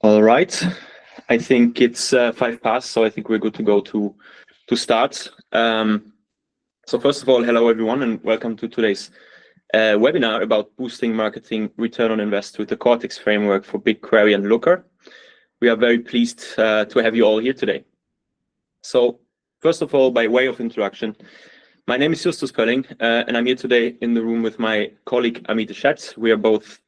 All right. I think it's 5 past, so I think we're good to go to start. So first of all, hello everyone, and welcome to today's webinar about boosting marketing return on invest with the Cortex Framework for BigQuery and Looker. We are very pleased to have you all here today. So first of all, by way of introduction, my name is Justus Pölling, and I'm here today in the room with my colleague Amit Schatz. We are both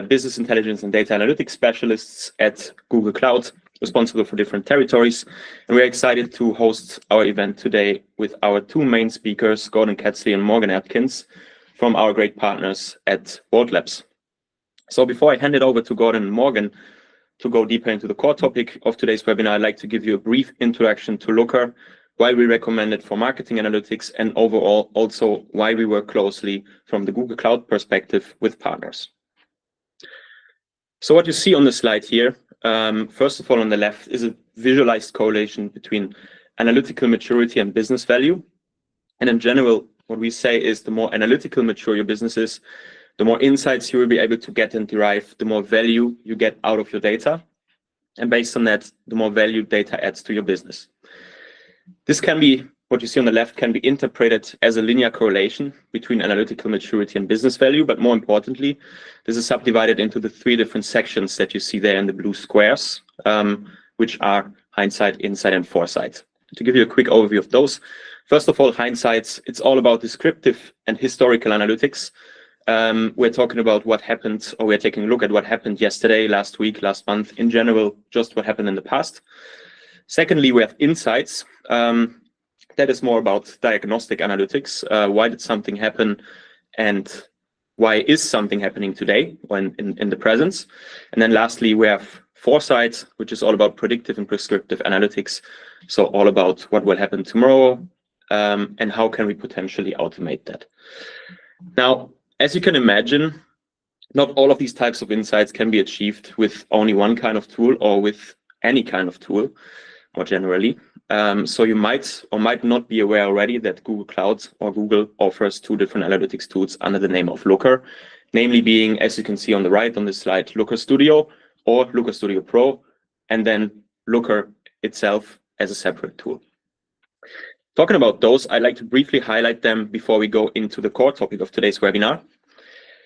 business intelligence and data analytics specialists at Google Cloud, responsible for different territories. And we're excited to host our event today with our two main speakers, Gordon Catsley and Morgan Atkins, from our great partners at WALT Labs. So before I hand it over to Gordon and Morgan to go deeper into the core topic of today's webinar, I'd like to give you a brief introduction to Looker, why we recommend it for marketing analytics, and overall also why we work closely from the Google Cloud perspective with partners. So what you see on the slide here, first of all, on the left is a visualized correlation between analytical maturity and business value. And in general, what we say is the more analytical mature your business is, the more insights you will be able to get and derive, the more value you get out of your data. And based on that, the more value data adds to your business. This can be, what you see on the left, can be interpreted as a linear correlation between analytical maturity and business value. But more importantly, this is subdivided into the 3 different sections that you see there in the blue squares, which are hindsight, insight, and foresight. To give you a quick overview of those, first of all, hindsight, it's all about descriptive and historical analytics. We're talking about what happened, or we're taking a look at what happened yesterday, last week, last month, in general, just what happened in the past. Secondly, we have insights. That is more about diagnostic analytics. Why did something happen, and why is something happening today when in the present? And then lastly, we have foresight, which is all about predictive and prescriptive analytics. So all about what will happen tomorrow, and how can we potentially automate that. Now, as you can imagine, not all of these types of insights can be achieved with only one kind of tool or with any kind of tool, more generally. So you might or might not be aware already that Google Cloud or Google offers 2 different analytics tools under the name of Looker, namely being, as you can see on the right on this slide, Looker Studio or Looker Studio Pro, and then Looker itself as a separate tool. Talking about those, I'd like to briefly highlight them before we go into the core topic of today's webinar.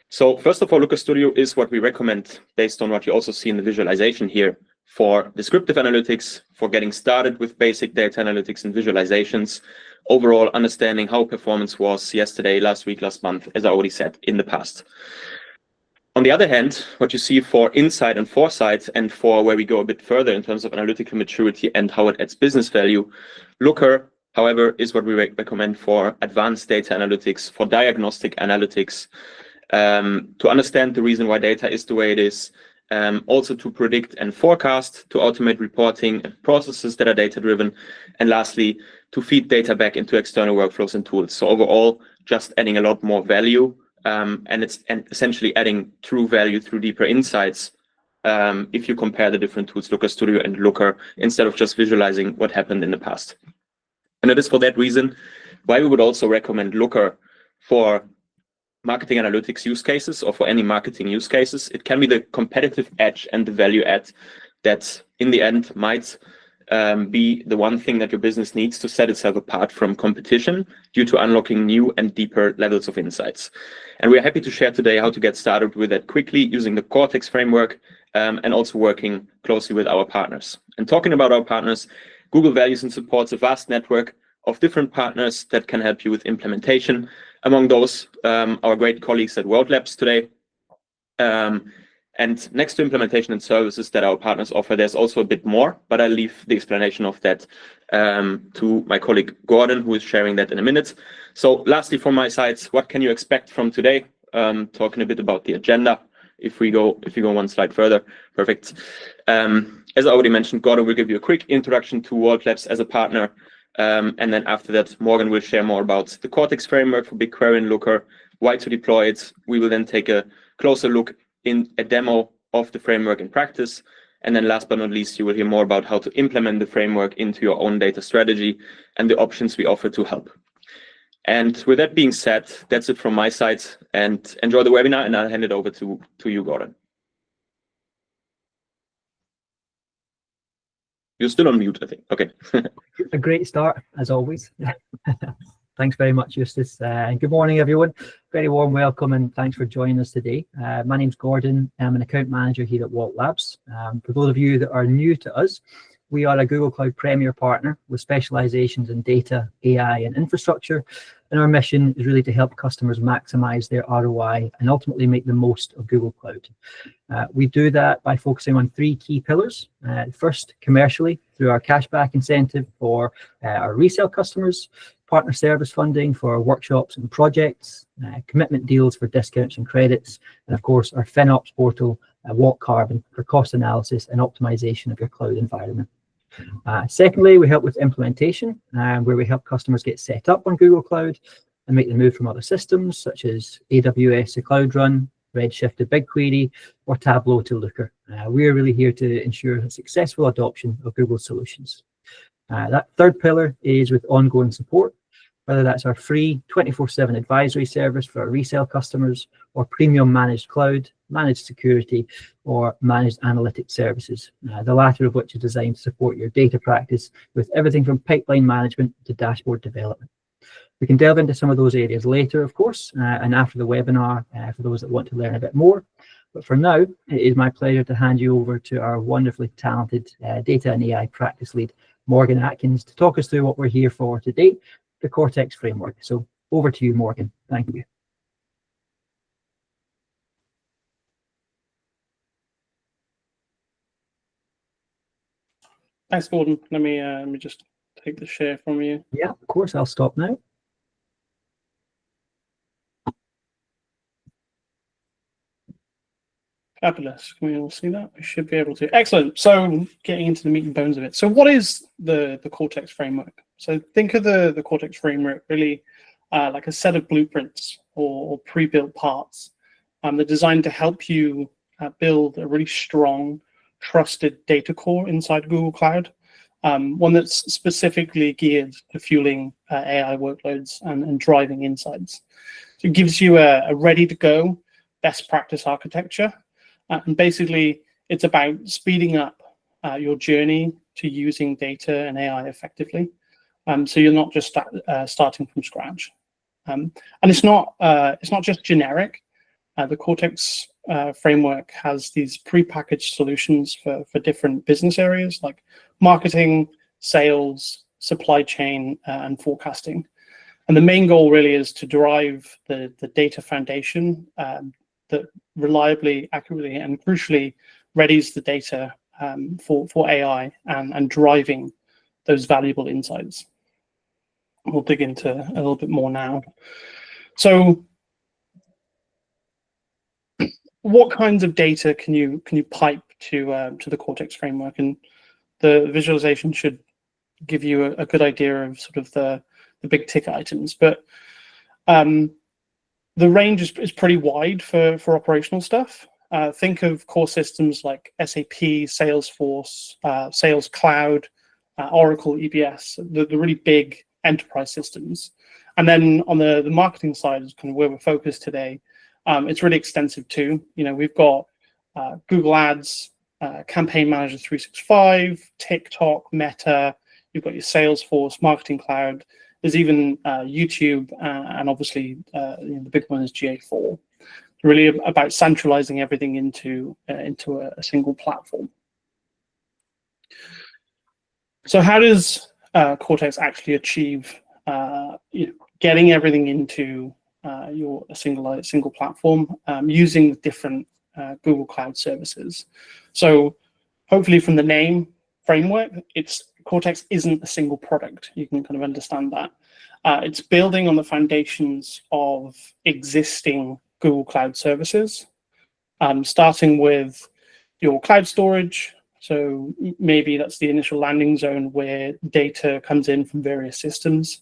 So first of all, Looker Studio is what we recommend based on what you also see in the visualization here for descriptive analytics, for getting started with basic data analytics and visualizations, overall understanding how performance was yesterday, last week, last month, as I already said in the past. On the other hand, what you see for insight and foresight, and for where we go a bit further in terms of analytical maturity and how it adds business value, Looker, however, is what we recommend for advanced data analytics, for diagnostic analytics, to understand the reason why data is the way it is, also to predict and forecast, to automate reporting and processes that are data-driven, and lastly, to feed data back into external workflows and tools. So overall, just adding a lot more value, and essentially adding true value through deeper insights, if you compare the different tools, Looker Studio and Looker, instead of just visualizing what happened in the past. And it is for that reason why we would also recommend Looker for marketing analytics use cases, or for any marketing use cases. It can be the competitive edge and the value add that in the end might be the one thing that your business needs to set itself apart from competition due to unlocking new and deeper levels of insights. And we're happy to share today how to get started with that quickly using the Cortex Framework, and also working closely with our partners. And talking about our partners, Google values and supports a vast network of different partners that can help you with implementation. Among those, our great colleagues at WALT Labs today. And next to implementation and services that our partners offer, there's also a bit more, but I'll leave the explanation of that to my colleague Gordon, who is sharing that in a minute. So lastly, from my side, what can you expect from today? Talking a bit about the agenda. If you go one slide further, perfect. As I already mentioned, Gordon will give you a quick introduction to WALT Labs as a partner. And then after that, Morgan will share more about the Cortex Framework for BigQuery and Looker, why to deploy it. We will then take a closer look in a demo of the framework in practice. And then last but not least, you will hear more about how to implement the framework into your own data strategy and the options we offer to help. And with that being said, that's it from my side, and enjoy the webinar, and I'll hand it over to you, Gordon. You're still on mute, I think. Okay. A great start, as always. Thanks very much, Eustace. And good morning, everyone. Very warm welcome and thanks for joining us today. My name's Gordon. I'm an account manager here at WALT Labs. For those of you that are new to us, we are a Google Cloud Premier partner with specializations in data, AI, and infrastructure. And our mission is really to help customers maximize their ROI and ultimately make the most of Google Cloud. We do that by focusing on three key pillars. First, commercially, through our cashback incentive for our resale customers, partner service funding for workshops and projects, commitment deals for discounts and credits, and of course, our FinOps portal, WALT Carbon, for cost analysis and optimization of your cloud environment. Secondly, we help with implementation, where we help customers get set up on Google Cloud and make the move from other systems such as AWS to Cloud Run, Redshift to BigQuery, or Tableau to Looker. We're really here to ensure a successful adoption of Google solutions. That third pillar is with ongoing support, whether that's our free 24/7 advisory service for our resale customers, or premium managed cloud, managed security, or managed analytics services, the latter of which is designed to support your data practice with everything from pipeline management to dashboard development. We can delve into some of those areas later, of course, and after the webinar for those that want to learn a bit more. But for now, it is my pleasure to hand you over to our wonderfully talented data and AI practice lead, Morgan Atkins, to talk us through what we're here for today, the Cortex Framework. So over to you, Morgan. Thank you. Thanks, Gordon. Let me just take the share from you. Yeah, of course. I'll stop now. Fabulous. Can we all see that? We should be able to. Excellent. So getting into the meat and bones of it. So what is the Cortex Framework? So think of the Cortex Framework really like a set of blueprints or pre-built parts that are designed to help you build a really strong, trusted data core inside Google Cloud, one that's specifically geared to fueling AI workloads and driving insights. So it gives you a ready-to-go best practice architecture. And basically, it's about speeding up your journey to using data and AI effectively. So you're not just starting from scratch. And it's not just generic. The Cortex framework has these pre-packaged solutions for different business areas like marketing, sales, supply chain, and forecasting. And the main goal really is to derive the data foundation that reliably, accurately, and crucially readies the data for AI and driving those valuable insights. We'll dig into a little bit more now. So what kinds of data can you pipe to the Cortex framework? And the visualization should give you a good idea of sort of the big ticket items. But the range is pretty wide for operational stuff. Think of core systems like SAP, Salesforce, Sales Cloud, Oracle, EBS, the really big enterprise systems. And then on the marketing side is kind of where we're focused today. It's really extensive too. You know, we've got Google Ads, Campaign Manager 365, TikTok, Meta. You've got your Salesforce, Marketing Cloud. There's even YouTube, and obviously the big one is GA4. Really about centralizing everything into a single platform. So how does Cortex actually achieve getting everything into a single platform using different Google Cloud services? So hopefully from the name framework, Cortex isn't a single product. You can kind of understand that. It's building on the foundations of existing Google Cloud services, starting with your cloud storage. So maybe that's the initial landing zone where data comes in from various systems.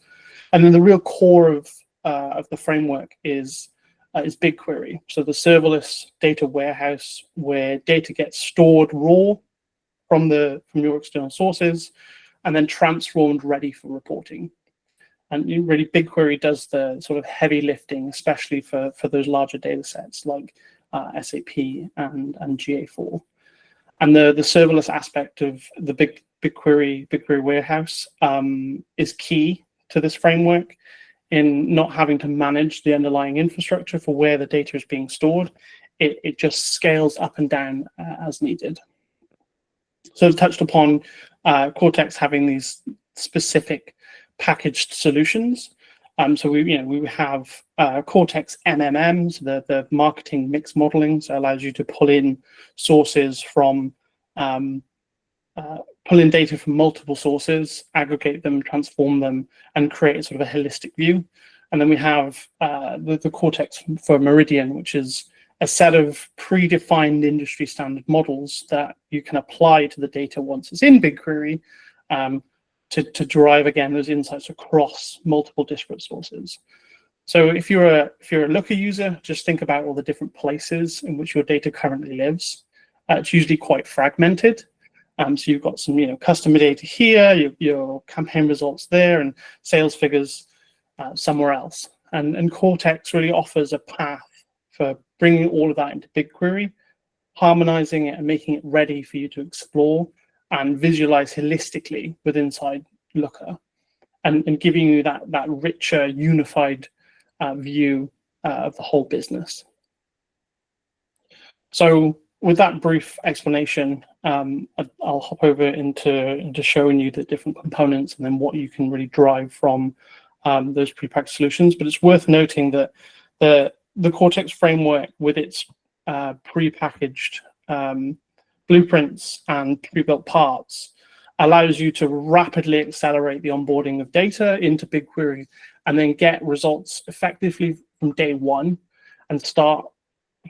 And then the real core of the framework is BigQuery. So the serverless data warehouse where data gets stored raw from your external sources and then transformed ready for reporting. And really BigQuery does the sort of heavy lifting, especially for those larger data sets like SAP and GA4. And the serverless aspect of the BigQuery Warehouse is key to this framework in not having to manage the underlying infrastructure for where the data is being stored. It just scales up and down as needed. So I've touched upon Cortex having these specific packaged solutions. So we have Cortex MMM, so the marketing mix modeling, so it allows you to pull in sources from pull in data from multiple sources, aggregate them, transform them, and create sort of a holistic view. And then we have the Cortex for Meridian, which is a set of predefined industry standard models that you can apply to the data once it's in BigQuery to drive, again, those insights across multiple disparate sources. So if you're a Looker user, just think about all the different places in which your data currently lives. It's usually quite fragmented. So you've got some customer data here, your campaign results there, and sales figures somewhere else. And Cortex really offers a path for bringing all of that into BigQuery, harmonizing it and making it ready for you to explore and visualize holistically with inside Looker, and giving you that richer, unified view of the whole business. So with that brief explanation, I'll hop over into showing you the different components and then what you can really drive from those prepackaged solutions. But it's worth noting that the Cortex framework, with its prepackaged blueprints and pre-built parts, allows you to rapidly accelerate the onboarding of data into BigQuery and then get results effectively from day one and start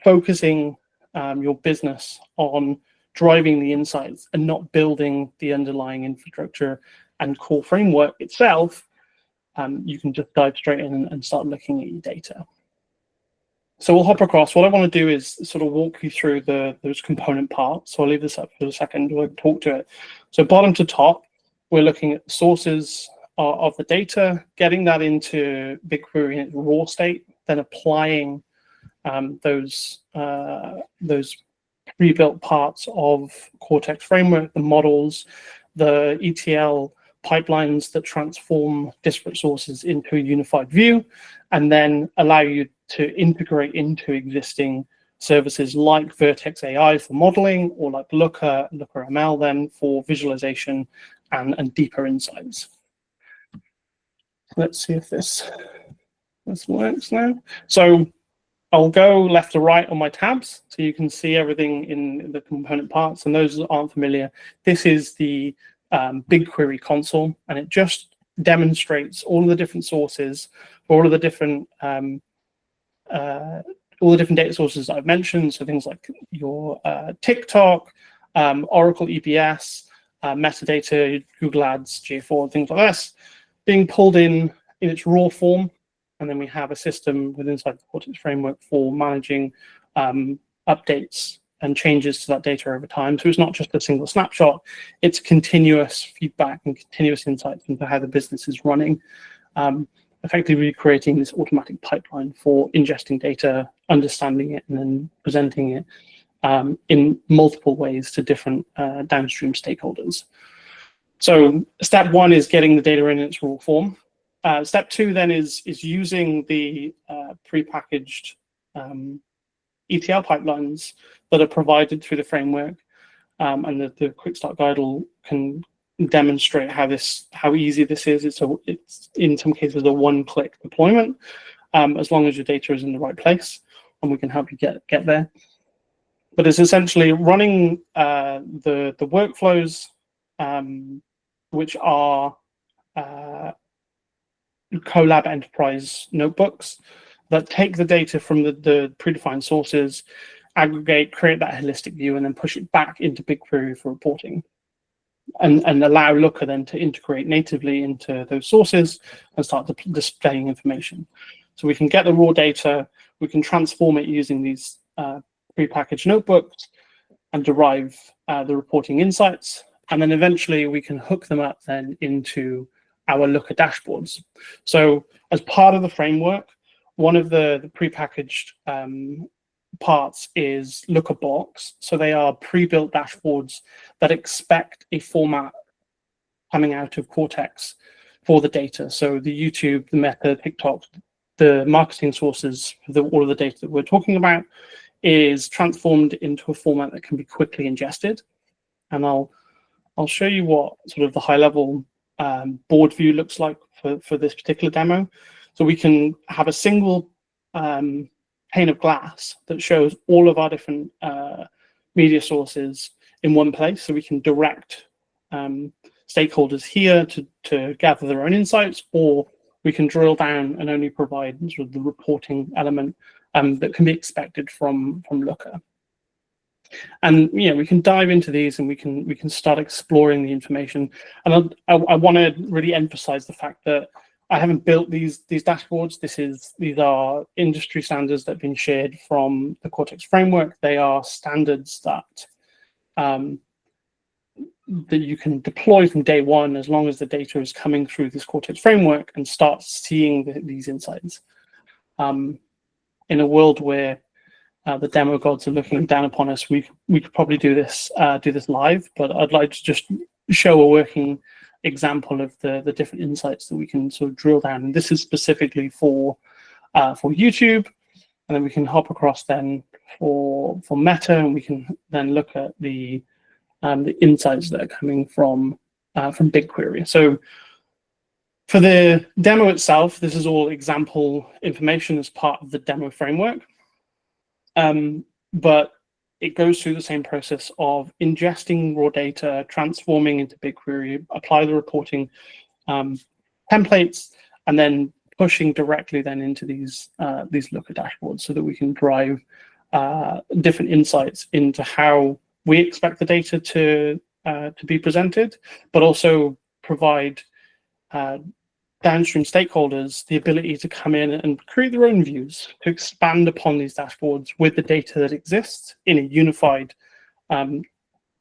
focusing your business on driving the insights and not building the underlying infrastructure and core framework itself. You can just dive straight in and start looking at your data. So we'll hop across. What I want to do is sort of walk you through those component parts. So I'll leave this up for a second. We'll talk to it. So bottom to top, we're looking at the sources of the data, getting that into BigQuery in its raw state, then applying those pre-built parts of Cortex Framework, the models, the ETL pipelines that transform disparate sources into a unified view, and then allow you to integrate into existing services like Vertex AI for modeling, or like Looker ML then for visualization and deeper insights. Let's see if this works now. So I'll go left to right on my tabs so you can see everything in the component parts. And those that aren't familiar, this is the BigQuery console, and it just demonstrates all of the different sources, all of the different data sources that I've mentioned. So things like your TikTok, Oracle EBS, metadata, Google Ads, GA4, things like this, being pulled in its raw form. And then we have a system within inside the Cortex framework for managing updates and changes to that data over time. So it's not just a single snapshot, it's continuous feedback and continuous insights into how the business is running, effectively creating this automatic pipeline for ingesting data, understanding it, and then presenting it in multiple ways to different downstream stakeholders. So step one is getting the data in its raw form. Step two then is using the prepackaged ETL pipelines that are provided through the framework, and the quick start guide can demonstrate how easy this is. It's in some cases a one-click deployment, as long as your data is in the right place, and we can help you get there. But it's essentially running the workflows, which are Colab Enterprise notebooks that take the data from the predefined sources, aggregate, create that holistic view, and then push it back into BigQuery for reporting, and allow Looker then to integrate natively into those sources and start displaying information. So we can get the raw data, we can transform it using these prepackaged notebooks and derive the reporting insights, and then eventually we can hook them up then into our Looker dashboards. So as part of the framework, one of the prepackaged parts is Looker Box. So they are pre-built dashboards that expect a format coming out of Cortex for the data. So the YouTube, the Meta, TikTok, the marketing sources, all of the data that we're talking about is transformed into a format that can be quickly ingested. And I'll show you what sort of the high level board view looks like for this particular demo. So we can have a single pane of glass that shows all of our different media sources in one place. So we can direct stakeholders here to gather their own insights, or we can drill down and only provide sort of the reporting element that can be expected from Looker. And we can dive into these and we can start exploring the information. And I want to really emphasize the fact that I haven't built these dashboards. These are industry standards that have been shared from the Cortex framework. They are standards that you can deploy from day one, as long as the data is coming through this Cortex framework, and start seeing these insights. In a world where the demo gods are looking down upon us, we could probably do this live, but I'd like to just show a working example of the different insights that we can sort of drill down. And this is specifically for YouTube, and then we can hop across then for Meta, and we can then look at the insights that are coming from BigQuery. So for the demo itself, this is all example information as part of the demo framework. But it goes through the same process of ingesting raw data, transforming into BigQuery, apply the reporting templates, and then pushing directly then into these Looker dashboards, so that we can drive different insights into how we expect the data to be presented, but also provide downstream stakeholders the ability to come in and create their own views, to expand upon these dashboards with the data that exists in a unified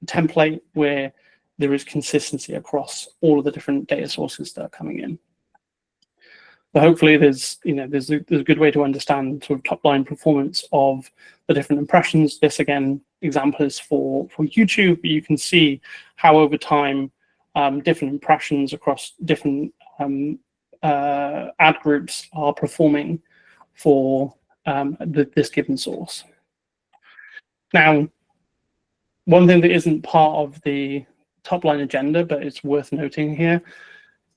template where there is consistency across all of the different data sources that are coming in. So hopefully there's a good way to understand sort of top line performance of the different impressions. This again example is for YouTube, but you can see how over time different impressions across different ad groups are performing for this given source. Now, one thing that isn't part of the top line agenda, but it's worth noting here,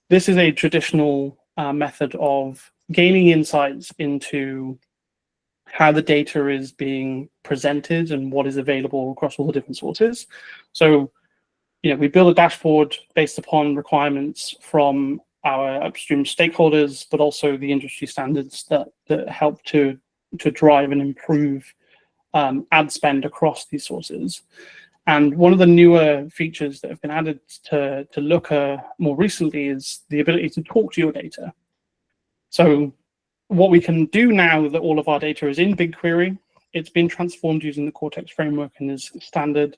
this is a traditional method of gaining insights into how the data is being presented and what is available across all the different sources. So, we build a dashboard based upon requirements from our upstream stakeholders, but also the industry standards that help to drive and improve ad spend across these sources. And one of the newer features that have been added to Looker more recently is the ability to talk to your data. So what we can do now that all of our data is in BigQuery, it's been transformed using the Cortex framework and is standard.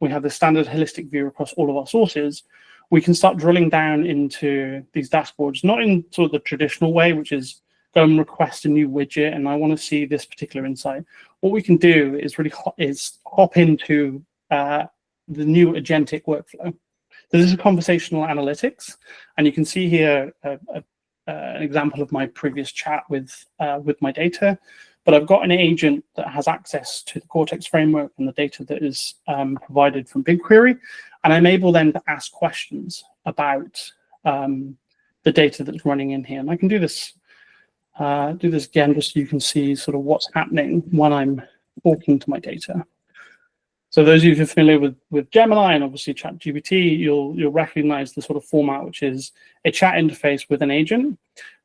We have the standard holistic view across all of our sources. We can start drilling down into these dashboards, not in sort of the traditional way, which is go and request a new widget, and I want to see this particular insight. What we can do is really hop into the new agentic workflow. So this is conversational analytics, and you can see here an example of my previous chat with my data. But I've got an agent that has access to the Cortex framework and the data that is provided from BigQuery, and I'm able then to ask questions about the data that's running in here. And I can do this again, just so you can see sort of what's happening when I'm talking to my data. So those of you who are familiar with Gemini and obviously ChatGPT, you'll recognize the sort of format, which is a chat interface with an agent.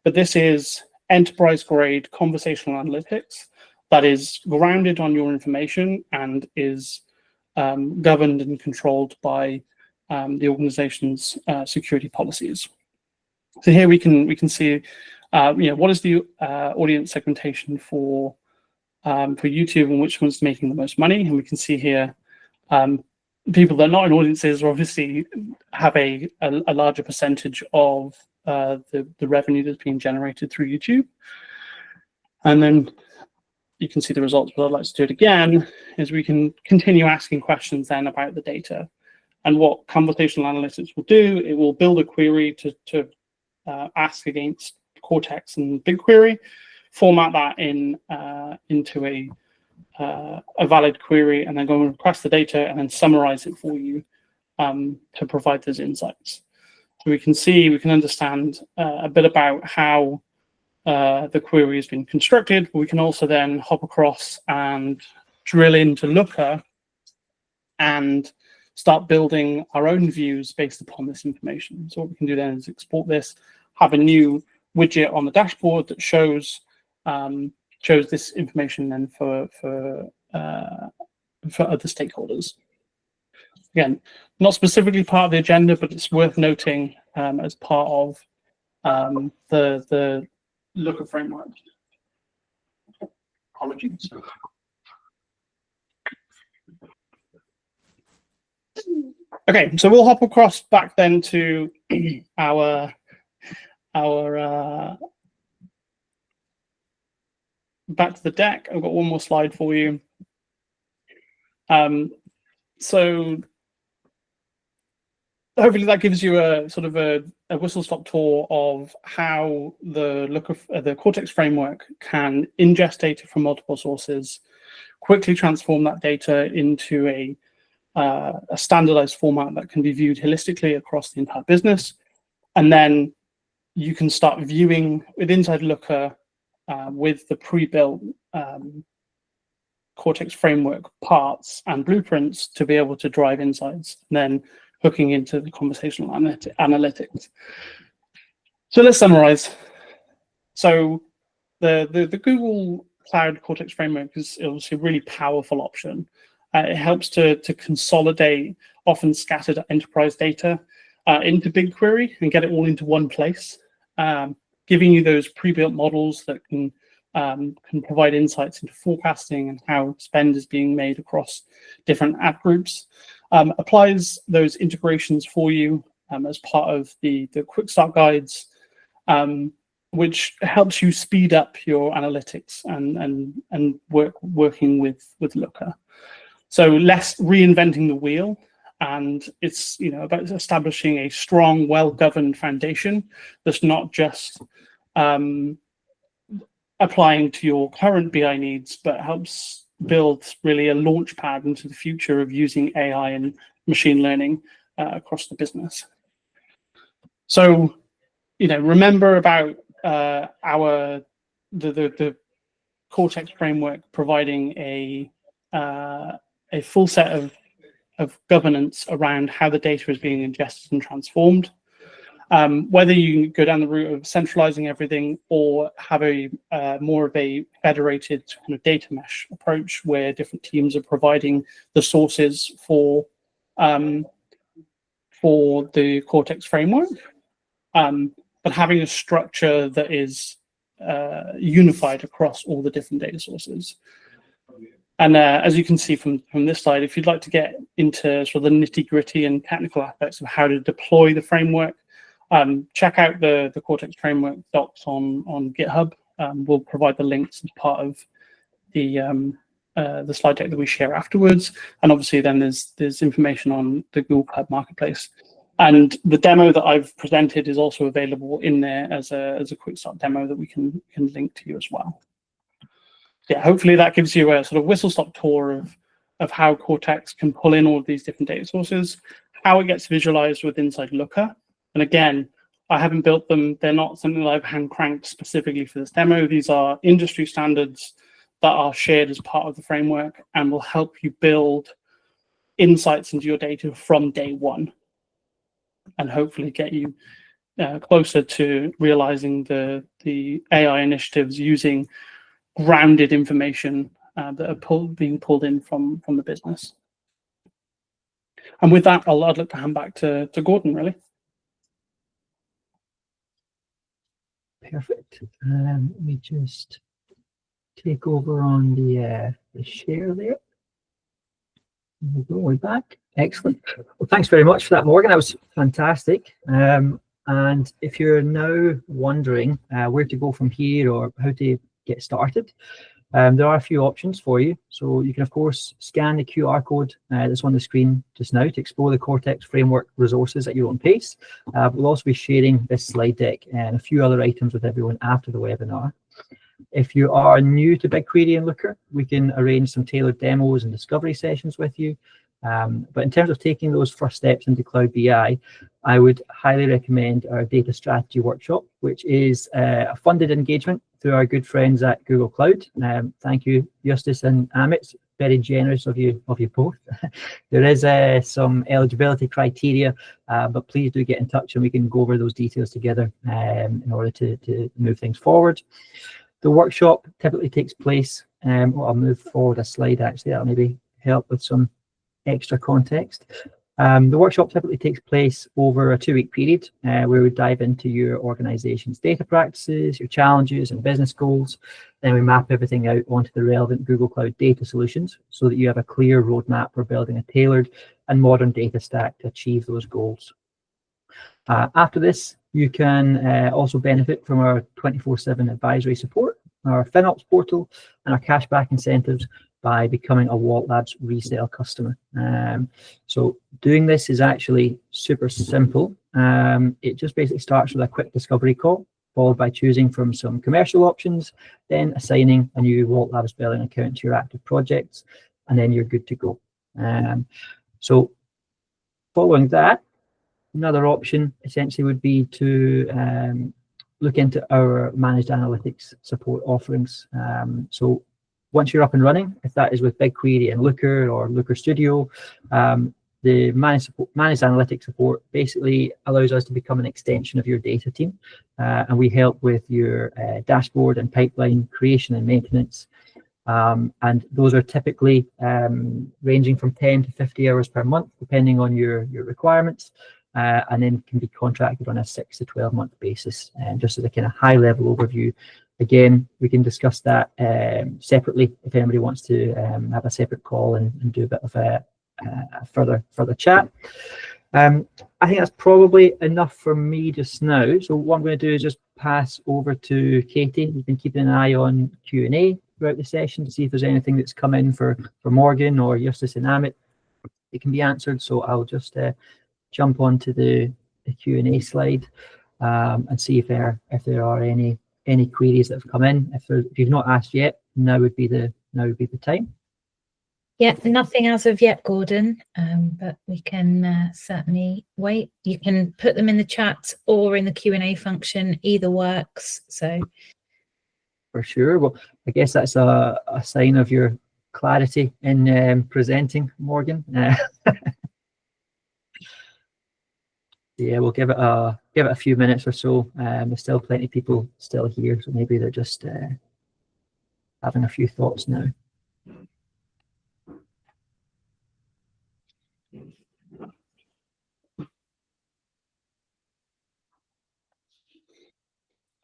But this is enterprise-grade conversational analytics that is grounded on your information and is governed and controlled by the organization's security policies. So here we can see, what is the audience segmentation for YouTube and which one's making the most money, and we can see here people that are not in audiences obviously have a larger percentage of the revenue that's being generated through YouTube. And then you can see the results, but I'd like to do it again, is we can continue asking questions then about the data. And what conversational analytics will do, it will build a query to ask against Cortex and BigQuery, format that into a valid query, and then go and request the data and then summarize it for you to provide those insights. So we can understand a bit about how the query has been constructed. We can also then hop across and drill into Looker and start building our own views based upon this information. So what we can do then is export this, have a new widget on the dashboard that shows this information then for other stakeholders. Again, not specifically part of the agenda, but it's worth noting as part of the Looker framework. Apologies. Okay, so we'll hop across back then to our back to the deck. I've got one more slide for you. So hopefully that gives you a sort of a whistle-stop tour of how the Cortex framework can ingest data from multiple sources, quickly transform that data into a standardized format that can be viewed holistically across the entire business. And then you can start viewing inside Looker with the pre-built Cortex framework parts and blueprints to be able to drive insights, and then hooking into the conversational analytics. So let's summarize. So the Google Cloud Cortex framework is obviously a really powerful option. It helps to consolidate often scattered enterprise data into BigQuery and get it all into one place, giving you those pre-built models that can provide insights into forecasting and how spend is being made across different app groups. Applies those integrations for you as part of the quick start guides, which helps you speed up your analytics and working with Looker. So less reinventing the wheel, and it's about establishing a strong, well-governed foundation that's not just applying to your current BI needs, but helps build really a launch pad into the future of using AI and machine learning across the business. So, remember about the Cortex framework providing a full set of governance around how the data is being ingested and transformed. Whether you go down the route of centralizing everything or have a more of a federated kind of data mesh approach where different teams are providing the sources for the Cortex framework, but having a structure that is unified across all the different data sources. And as you can see from this slide, if you'd like to get into sort of the nitty-gritty and technical aspects of how to deploy the framework, check out the Cortex framework docs on GitHub. We'll provide the links as part of the slide deck that we share afterwards. And obviously then there's information on the Google Cloud Marketplace. And the demo that I've presented is also available in there as a quick start demo that we can link to you as well. Yeah, hopefully that gives you a sort of whistle-stop tour of how Cortex can pull in all of these different data sources, how it gets visualized with inside Looker. And again, I haven't built them. They're not something that I've hand cranked specifically for this demo. These are industry standards that are shared as part of the framework and will help you build insights into your data from day one, and hopefully get you closer to realizing the AI initiatives using grounded information that are being pulled in from the business. And with that, I'd like to hand back to Gordon, really. Perfect. Let me just take over on the share there. There we go, we're back. Excellent. Well, thanks very much for that, Morgan. That was fantastic. And if you're now wondering where to go from here or how to get started, There are a few options for you. So you can, of course, scan the QR code that's on the screen just now to explore the Cortex Framework resources at your own pace. We'll also be sharing this slide deck and a few other items with everyone after the webinar. If you are new to BigQuery and Looker, we can arrange some tailored demos and discovery sessions with you. But in terms of taking those first steps into Cloud BI, I would highly recommend our data strategy workshop, which is a funded engagement through our good friends at Google Cloud. Thank you, Justus and Amit. Very generous of you both. There is some eligibility criteria, but please do get in touch and we can go over those details together in order to move things forward. The workshop typically takes place, I'll move forward a slide actually, that'll maybe help with some extra context. The workshop typically takes place over a 2-week period where we dive into your organization's data practices, your challenges and business goals. Then we map everything out onto the relevant Google Cloud data solutions so that you have a clear roadmap for building a tailored and modern data stack to achieve those goals. After this, you can also benefit from our 24/7 advisory support, our FinOps portal, and our cashback incentives by becoming a WALT Labs resale customer. So doing this is actually super simple. It just basically starts with a quick discovery call, followed by choosing from some commercial options, then assigning a new WALT Labs billing account to your active projects, and then you're good to go. So following that, another option essentially would be to look into our managed analytics support offerings. So once you're up and running, if that is with BigQuery and Looker or Looker Studio, the managed analytics support basically allows us to become an extension of your data team, and we help with your dashboard and pipeline creation and maintenance. And those are typically ranging from 10 to 50 hours per month, depending on your requirements, and then can be contracted on a 6 to 12 month basis. And just as a kind of high level overview, again, we can discuss that separately if anybody wants to have a separate call and do a bit of a further chat. I think that's probably enough for me just now. So what I'm going to do is just pass over to Katie, who's been keeping an eye on Q&A throughout the session to see if there's anything that's come in for Morgan or Justus and Amit. It can be answered. So I'll just jump onto the Q&A slide and see if there are any queries that have come in. If you've not asked yet, now would be the time. Yeah, nothing as of yet, Gordon, but we can certainly wait. You can put them in the chat or in the Q&A function, either works. So for sure. Well, I guess that's a sign of your clarity in presenting, Morgan. Yeah, we'll give it a few minutes or so. There's still plenty of people still here, so maybe they're just having a few thoughts now.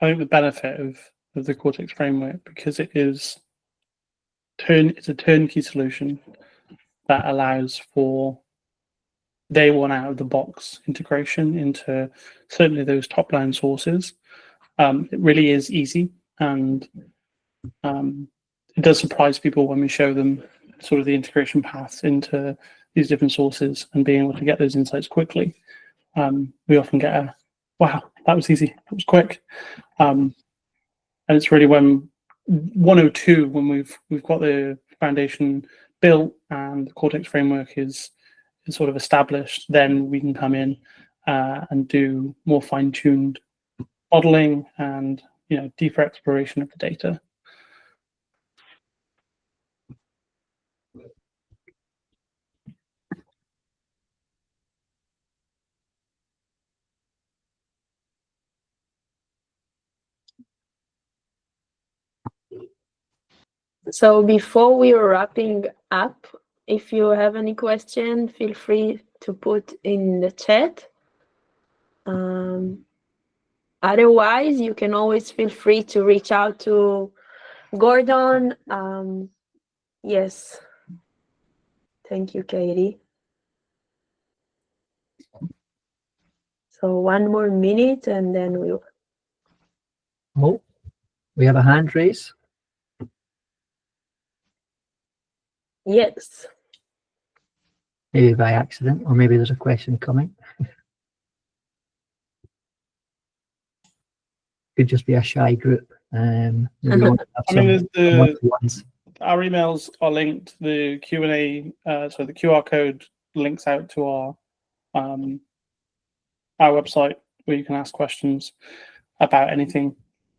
I think the benefit of the Cortex framework, because it's a turnkey solution that allows for day one out of the box integration into certainly those top line sources. It really is easy, and it does surprise people when we show them sort of the integration paths into these different sources and being able to get those insights quickly. We often get a, wow, that was easy, that was quick. And it's really when 102, when we've got the foundation built and the Cortex framework is sort of established, then we can come in and do more fine-tuned modeling and deeper exploration of the data. So before we are wrapping up, if you have any question, feel free to put in the chat. Otherwise, you can always feel free to reach out to Gordon. Yes. Thank you, Katie. So one more minute and then we'll... Oh, we have a hand raise. Yes. Maybe by accident, or maybe there's a question coming. Could just be a shy group. Maybe we want to have I mean, some the one-to-ones. our emails are linked. The Q&A, so the QR code links out to our website where you can ask questions about anything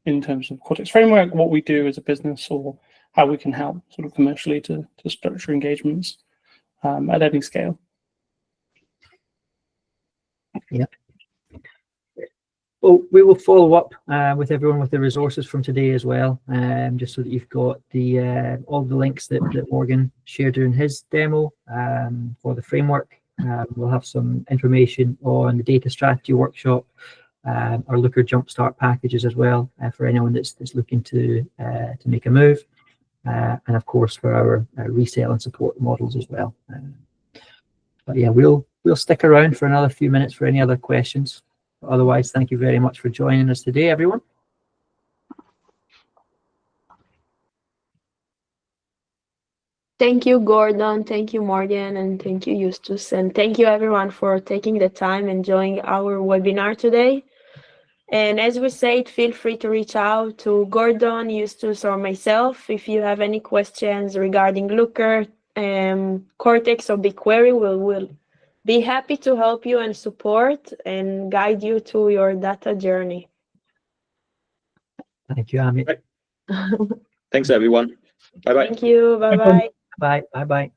in terms of Cortex Framework, what we do as a business, or how we can help sort of commercially to structure engagements at any scale. Well, we will follow up with everyone with the resources from today as well, just so that you've got the all the links that Morgan shared during his demo for the framework. We'll have some information on the data strategy workshop, our Looker Jumpstart packages as well for anyone that's looking to make a move, and of course for our resale and support models as well. But yeah, we'll stick around for another few minutes for any other questions. Otherwise, thank you very much for joining us today, everyone. Thank you, Gordon. Thank you, Morgan. And thank you, Justus. And thank you, everyone, for taking the time and joining our webinar today. And as we said, feel free to reach out to Gordon, Justus, or myself if you have any questions regarding Looker, Cortex, or BigQuery. We'll be happy to help you and support and guide you to your data journey. Thank you, Amit. Thanks, everyone. Bye-bye. Thank you. Bye-bye. Bye. Bye-bye.